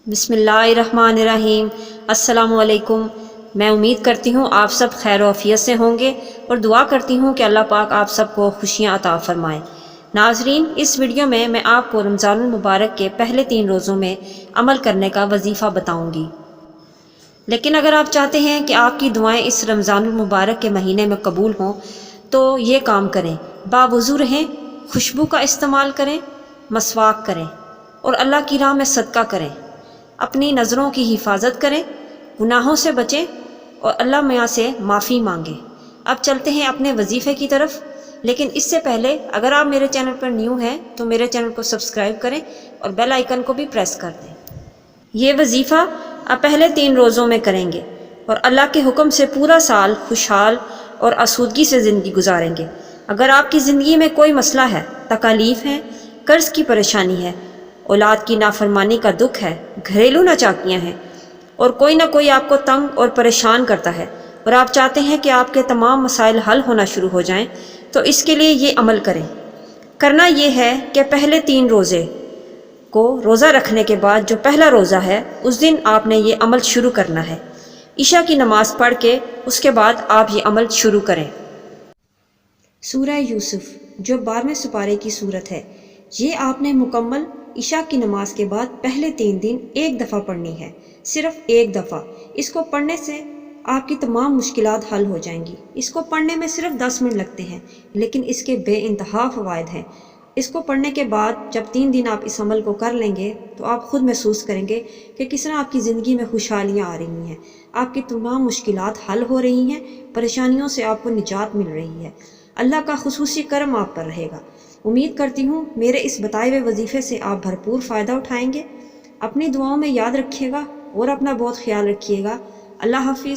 بسم اللہ الرحمن الرحیم۔ السلام علیکم۔ میں امید کرتی ہوں آپ سب خیر و عافیت سے ہوں گے اور دعا کرتی ہوں کہ اللہ پاک آپ سب کو خوشیاں عطا فرمائے۔ ناظرین، اس ویڈیو میں آپ کو رمضان المبارک کے پہلے 3 روزوں میں عمل کرنے کا وظیفہ بتاؤں گی، لیکن اگر آپ چاہتے ہیں کہ آپ کی دعائیں اس رمضان المبارک کے مہینے میں قبول ہوں تو یہ کام کریں: باوضو رہیں، خوشبو کا استعمال کریں، مسواک کریں اور اللہ کی راہ میں صدقہ کریں، اپنی نظروں کی حفاظت کریں، گناہوں سے بچیں اور اللہ میاں سے معافی مانگیں۔ اب چلتے ہیں اپنے وظیفے کی طرف، لیکن اس سے پہلے اگر آپ میرے چینل پر نیو ہیں تو میرے چینل کو سبسکرائب کریں اور بیل آئیکن کو بھی پریس کر دیں۔ یہ وظیفہ آپ پہلے 3 روزوں میں کریں گے اور اللہ کے حکم سے پورا سال خوشحال اور آسودگی سے زندگی گزاریں گے۔ اگر آپ کی زندگی میں کوئی مسئلہ ہے، تکالیف ہیں، قرض کی پریشانی ہے، اولاد کی نافرمانی کا دکھ ہے، گھریلو ناچاکیاں ہیں اور کوئی نہ کوئی آپ کو تنگ اور پریشان کرتا ہے اور آپ چاہتے ہیں کہ آپ کے تمام مسائل حل ہونا شروع ہو جائیں، تو اس کے لیے یہ عمل کریں۔ کرنا یہ ہے کہ پہلے 3 روزے کو روزہ رکھنے کے بعد جو پہلا روزہ ہے اس دن آپ نے یہ عمل شروع کرنا ہے۔ عشاء کی نماز پڑھ کے اس کے بعد آپ یہ عمل شروع کریں۔ سورہ یوسف جو 12ویں سپارے کی سورت ہے، یہ آپ نے مکمل عشاء کی نماز کے بعد پہلے 3 دن ایک دفعہ پڑھنی ہے، صرف ایک دفعہ۔ اس کو پڑھنے سے آپ کی تمام مشکلات حل ہو جائیں گی۔ اس کو پڑھنے میں صرف 10 منٹ لگتے ہیں، لیکن اس کے بے انتہا فوائد ہیں۔ اس کو پڑھنے کے بعد جب 3 دن آپ اس عمل کو کر لیں گے تو آپ خود محسوس کریں گے کہ کس طرح آپ کی زندگی میں خوشحالیاں آ رہی ہیں، آپ کی تمام مشکلات حل ہو رہی ہیں، پریشانیوں سے آپ کو نجات مل رہی ہے، اللہ کا خصوصی کرم آپ پر رہے گا۔ امید کرتی ہوں میرے اس بتائے ہوئے وظیفے سے آپ بھرپور فائدہ اٹھائیں گے۔ اپنی دعاؤں میں یاد رکھیے گا اور اپنا بہت خیال رکھیے گا۔ اللہ حافظ۔